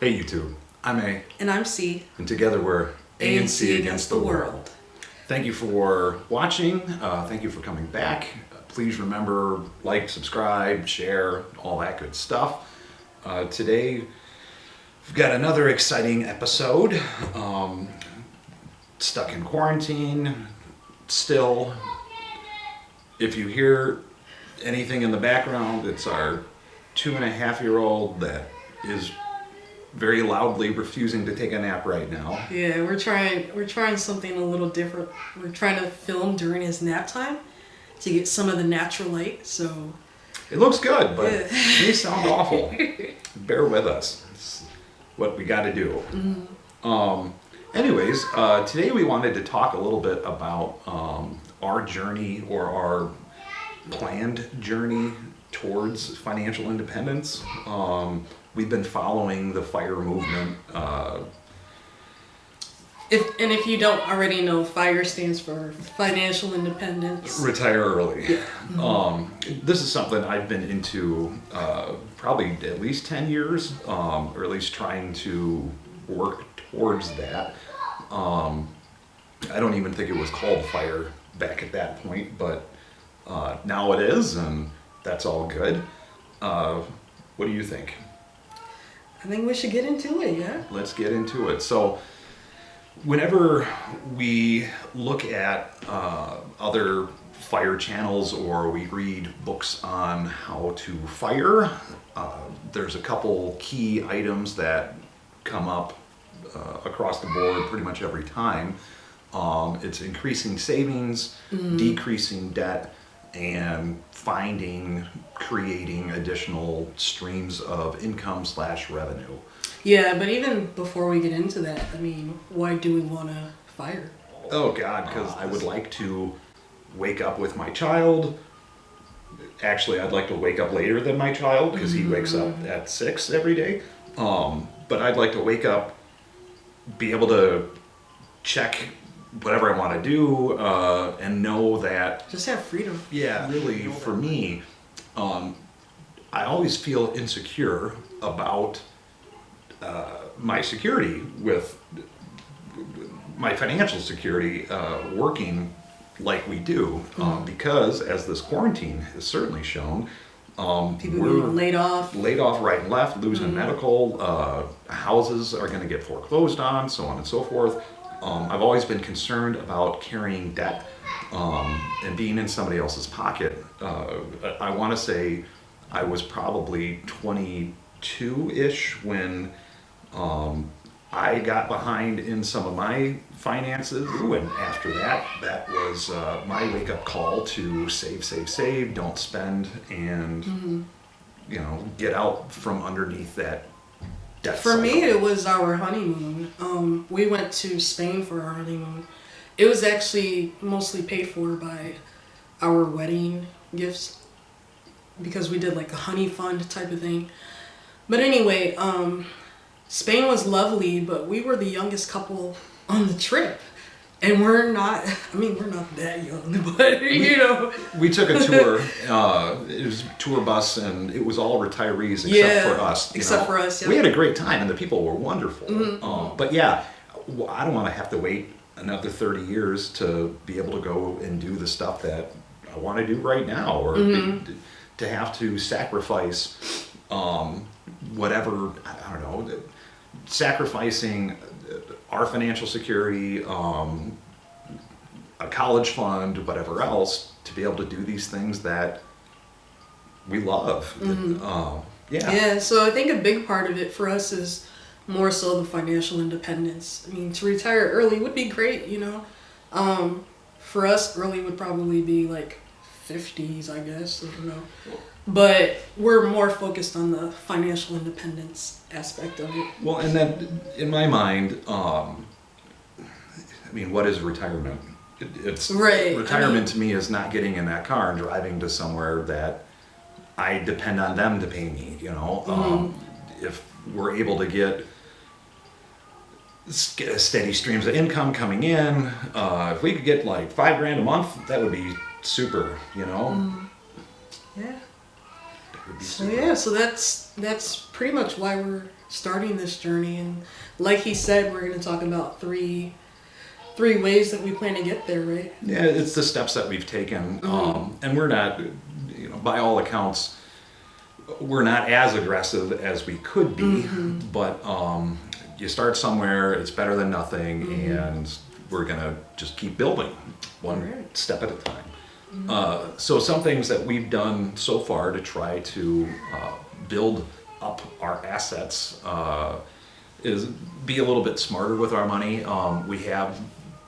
Hey YouTube, I'm A, And I'm C. and together we're A and C against the world. Thank you for watching, thank you for coming back. Please remember, like, subscribe, share, all that good stuff. Today, we've got another exciting episode. Stuck in quarantine, still. If you hear anything in the background, it's our 2.5-year-old that is very loudly refusing to take a nap right now. Yeah, we're trying something a little different. We're trying to film during his nap time to get some of the natural light. So It looks good, but Yeah. it may sound awful. Bear with us. It's what we got to do. Anyways, today we wanted to talk a little bit about our journey or our planned journey towards financial independence. We've been following the FIRE movement. if you don't already know, FIRE stands for Financial Independence. Retire early. This is something I've been into probably at least 10 years, or at least trying to work towards that. I don't even think it was called FIRE back at that point, but now it is, and that's all good. What do you think? I think we should get into it, yeah? Let's get into it. So, whenever we look at other FIRE channels or we read books on how to FIRE, there's a couple key items that come up across the board pretty much every time. It's increasing savings, decreasing debt, and creating additional streams of income / revenue. Yeah, but even before we get into that, I mean, why do we want to FIRE? Oh God, because I would like to wake up with my child. Actually, I'd like to wake up later than my child because he wakes up at 6 every day. But I'd like to wake up, be able to check whatever I want to do, and know that, Just have freedom. yeah, really for me, I always feel insecure about my security with my financial security working like we do, because as this quarantine has certainly shown, People we're getting laid off. laid off right and left, losing medical, houses are going to get foreclosed on, so on and so forth. I've always been concerned about carrying debt and being in somebody else's pocket. I want to say I was probably 22-ish when I got behind in some of my finances. Ooh, and after that, that was my wake-up call to save, don't spend, and get out from underneath that debt For me, cycle. it was our honeymoon. We went to Spain for our honeymoon. It was actually mostly paid for by our wedding gifts because we did like a honey fund type of thing. But anyway, Spain was lovely, but we were the youngest couple on the trip. And we're not that young, but We took a tour. It was a tour bus, and it was all retirees except for us. Except for us, yeah. We had a great time, and the people were wonderful. But yeah, I don't want to have to wait another 30 years to be able to go and do the stuff that I want to do right now, or to have to sacrifice whatever, I don't know, sacrificing our financial security, a college fund, whatever else, to be able to do these things that we love. Yeah, so I think a big part of it for us is more so the financial independence. I mean, to retire early would be great, For us, early would probably be like 50s, I guess. I don't know. But we're more focused on the financial independence aspect of it. Well, and then in my mind, what is retirement? It's Right. Retirement to me is not getting in that car and driving to somewhere that I depend on them to pay me. If we're able to get steady streams of income coming in, if we could get like $5,000 a month, that would be super. Yeah. So that's pretty much why we're starting this journey. And like he said, we're going to talk about three ways that we plan to get there, right? Yeah, it's the steps that we've taken, and we're not, by all accounts, we're not as aggressive as we could be, but you start somewhere, it's better than nothing, and we're gonna just keep building one step at a time. So some things that we've done so far to try to build up our assets is be a little bit smarter with our money. We have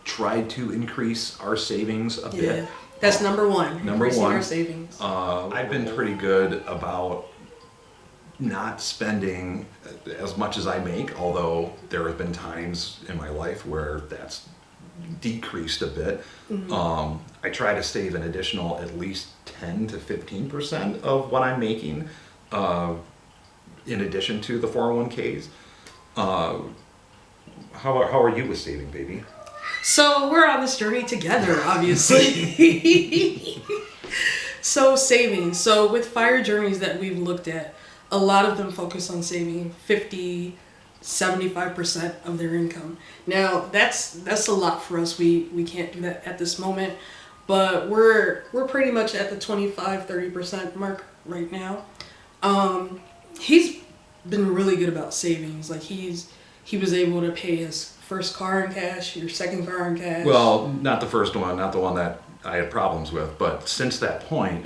tried to increase our savings a bit. That's number one. Number increasing one. Our savings. I've been pretty good about not spending as much as I make, although there have been times in my life where that's decreased a bit. I try to save an additional at least 10 to 15% of what I'm making in addition to the 401ks. How are you with saving, baby? So we're on this journey together, obviously. So saving. So with fire journeys that we've looked at, a lot of them focus on saving 50, 75% of their income. Now that's a lot for us. We can't do that at this moment, but we're pretty much at the 25-30% mark right now. He's been really good about savings. Like he was able to pay his first car in cash, your second car in cash. Well, not the first one, not the one that I had problems with, but since that point,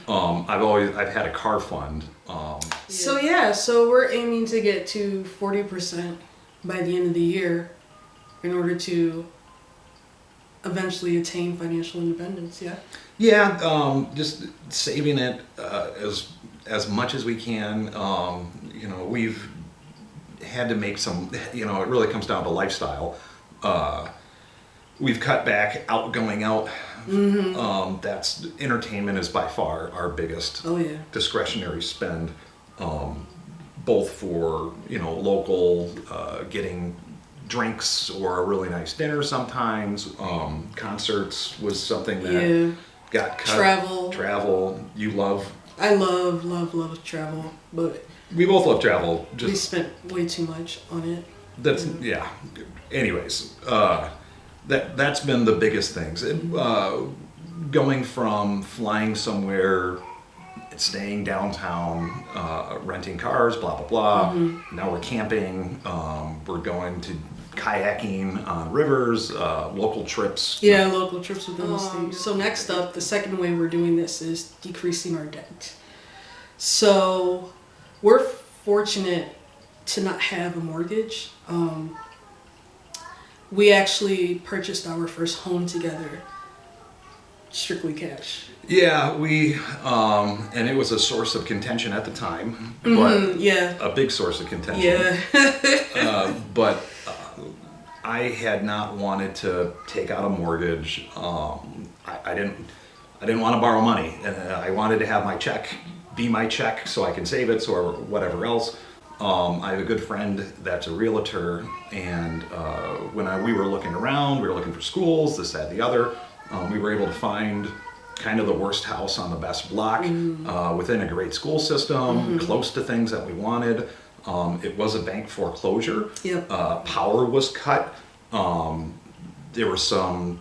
I've had a car fund. So we're aiming to get to 40% by the end of the year in order to eventually attain financial independence. Just saving it as much as we can. We've had to make some, it really comes down to lifestyle. We've cut back going out. That's entertainment is by far our biggest discretionary spend, both for local, getting drinks or a really nice dinner sometimes. Concerts was something that got cut. Travel. You love. I love travel, but we both love travel. We spent way too much on it. Anyways, that's been the biggest things. Going from flying somewhere, staying downtown, renting cars, blah blah blah. Now we're camping. We're going to kayaking on rivers, local trips. Local trips within the state. So next up, the second way we're doing this is decreasing our debt. So we're fortunate to not have a mortgage. We actually purchased our first home together, strictly cash. We and it was a source of contention at the time, but a big source of contention. But I had not wanted to take out a mortgage. I didn't want to borrow money, and I wanted to have my check be my check so I can save it, or whatever else. I have a good friend that's a realtor, and when we were looking around, we were looking for schools, this, that, the other. We were able to find kind of the worst house on the best block, within a great school system, close to things that we wanted. It was a bank foreclosure. Power was cut. There were some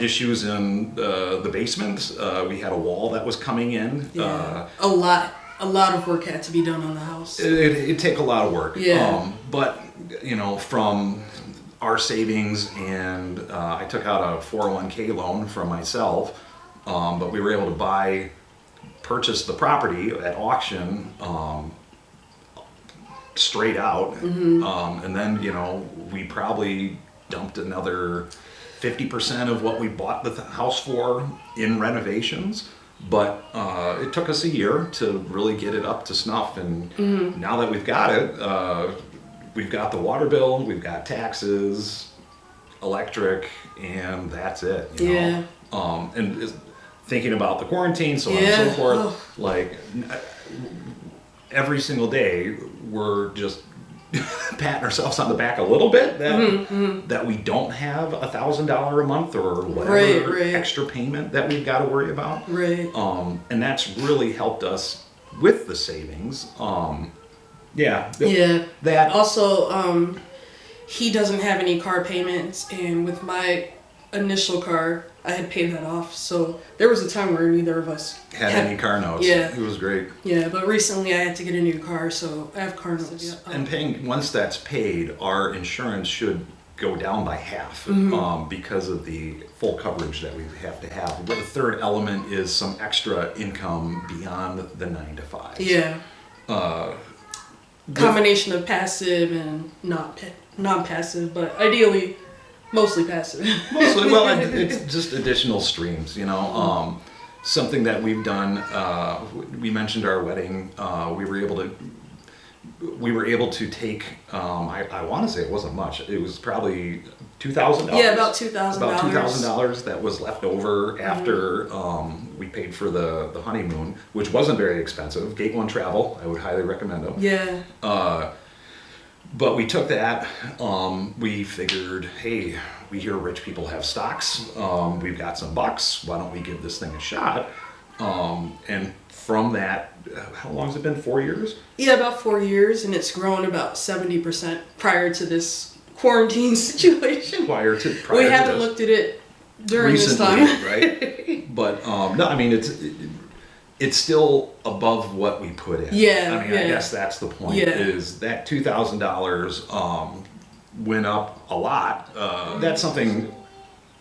issues in the basement. We had a wall that was coming in. A lot of work had to be done on the house. It'd take a lot of work. But from our savings, and I took out a 401k loan for myself, but we were able to purchase the property at auction, straight out, and then we probably dumped another 50% of what we bought the house for in renovations. But it took us a year to really get it up to snuff, and now that we've got it, we've got the water bill, we've got taxes, electric, and that's it. And thinking about the quarantine, so on and so forth, like every single day, we're just patting ourselves on the back a little bit that we don't have $1,000 a month or whatever extra payment that we've got to worry about. And that's really helped us with the savings, yeah, Yeah. that Also, he doesn't have any car payments, and with my initial car, I had paid that off. So there was a time where neither of us had any car notes. Yeah. It was great. Yeah, but recently I had to get a new car, so I have car notes. Yeah. And paying, once that's paid, our insurance should go down by half because of the full coverage that we have to have. The third element is some extra income beyond the 9 to 5. Yeah. Combination of passive and non-passive, but ideally mostly passive. Mostly, well, it's just additional streams, you know. Something that we've done. We mentioned our wedding. We were able to take. I want to say it wasn't much. It was probably $2,000. Yeah, about $2,000. About $2,000 that was left over after we paid for the honeymoon, which wasn't very expensive. Gate One Travel, I would highly recommend them. Yeah. But we took that, we figured, hey, we hear rich people have stocks, we've got some bucks, why don't we give this thing a shot? And from that, how long has it been, 4 years? Yeah, about 4 years, and it's grown about 70% prior to this quarantine situation. Prior to We haven't looked at it during recently, this time. right? But, no, I mean, it's still above what we put in. Yeah, I mean, I guess that's the point, Yeah. is that $2,000 went up a lot. That's something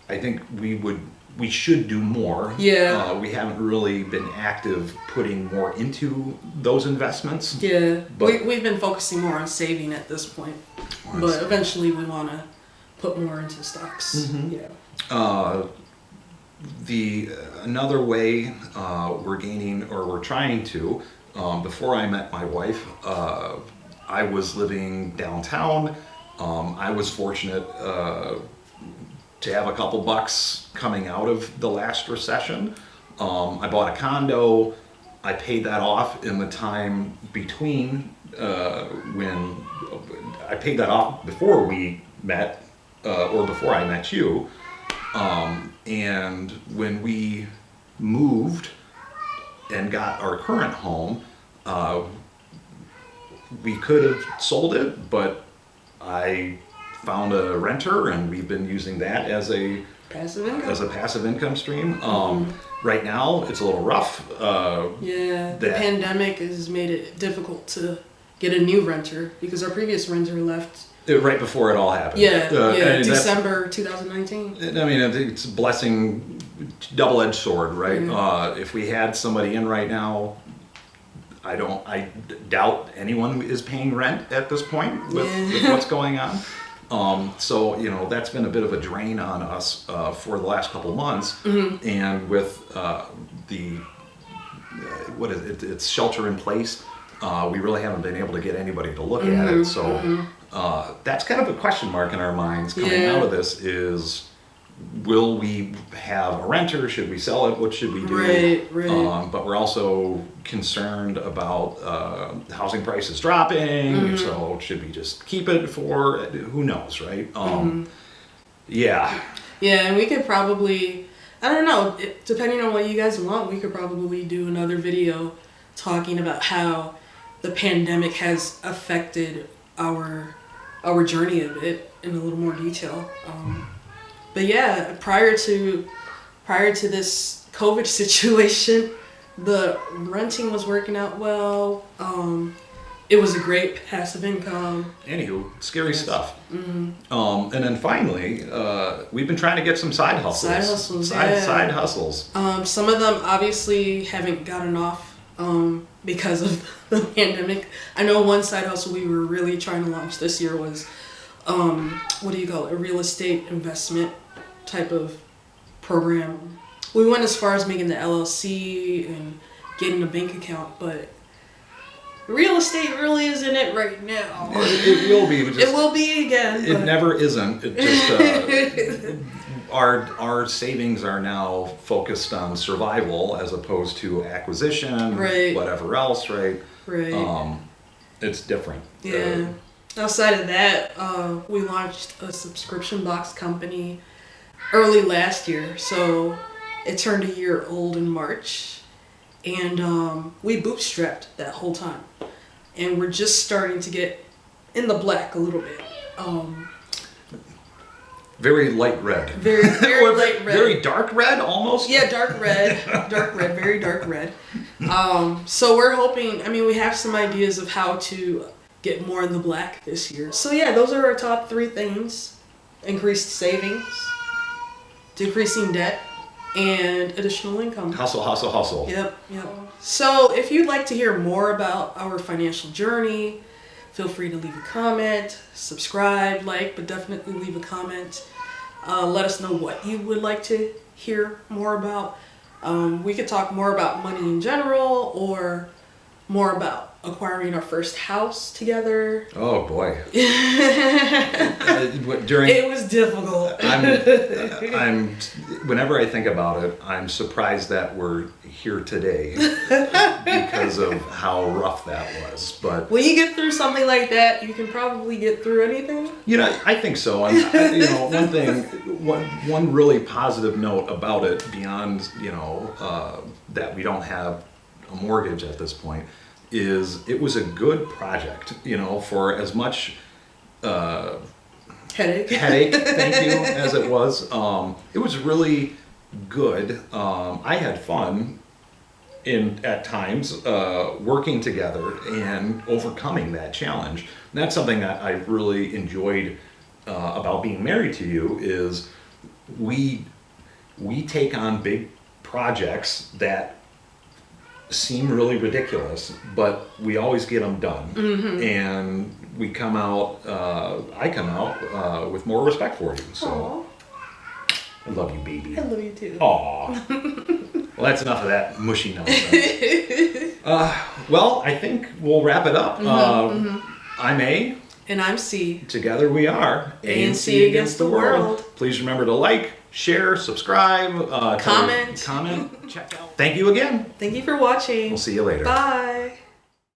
I think we should do more. Yeah. We haven't really been active putting more into those investments. Yeah, But- we've been focusing more on saving at this point, but eventually we want to put more into stocks. Yeah. Another way we're gaining, or we're trying to, before I met my wife, I was living downtown. I was fortunate to have a couple bucks coming out of the last recession. I bought a condo. I paid that off in the time between when I paid that off before we met, or before I met you. And when we moved and got our current home, we could have sold it, but I found a renter, and we've been using that as a passive income stream. Right now, it's a little rough. Yeah, the pandemic has made it difficult to get a new renter because our previous renter left. Right before it all happened. Yeah, December 2019. I mean, it's a blessing, double-edged sword, right? If we had somebody in right now, I doubt anyone is paying rent at this point with what's going on. So, you know, that's been a bit of a drain on us for the last couple of months. And with it's shelter in place, we really haven't been able to get anybody to look at it. So that's kind of a question mark in our minds coming out of this is, will we have a renter? Should we sell it? What should we do? Right. But we're also concerned about housing prices dropping. So should we just keep it for, who knows, right? Yeah. Yeah, and we could probably, I don't know, depending on what you guys want, we could probably do another video talking about how the pandemic has affected our journey a bit in a little more detail. But yeah, prior to this COVID situation, the renting was working out well. It was a great passive income. Anywho, scary stuff. And then finally, we've been trying to get some side hustles. Side hustles. Some of them obviously haven't gotten off because of the pandemic. I know one side hustle we were really trying to launch this year was, what do you call it? A real estate investment type of program. We went as far as making the LLC and getting a bank account, but real estate really isn't it right now. It will be. It will be again. It never isn't. It just our savings are now focused on survival as opposed to acquisition, whatever else, right? Right. It's different. Yeah. Outside of that, we launched a subscription box company early last year, so it turned a year old in March. and we bootstrapped that whole time, and we're just starting to get in the black a little bit. Very light red. Very Or light red. Very dark red, almost. Yeah, dark red, very dark red. So we're hoping. I mean, we have some ideas of how to get more in the black this year. So yeah, those are our top 3 things: increased savings, decreasing debt, and additional income. Hustle, hustle, hustle. Yep. So if you'd like to hear more about our financial journey, feel free to leave a comment, subscribe, like, but definitely leave a comment. Let us know what you would like to hear more about. We could talk more about money in general, or more about acquiring our first house together. Oh boy. It was difficult. I'm whenever I think about it, I'm surprised that we're here today because of how rough that was. But when you get through something like that, you can probably get through anything. you know, I think so. And one really positive note about it, beyond that we don't have a mortgage at this point, is it was a good project. For as much Headache. thank you, as it was. It was really good. I had fun at times working together and overcoming that challenge. And that's something that I really enjoyed about being married to you, is we take on big projects that seem really ridiculous, but we always get them done. Mm-hmm. And we come out, I come out with more respect for you. So Aww. I love you, baby. I love you too. Aw. Well, that's enough of that mushy nonsense. Well, I think we'll wrap it up. I'm A. And I'm C. Together we are ANC against the world. Please remember to like, share, subscribe, Comment. check out. Thank you again. Thank you for watching. We'll see you later. Bye.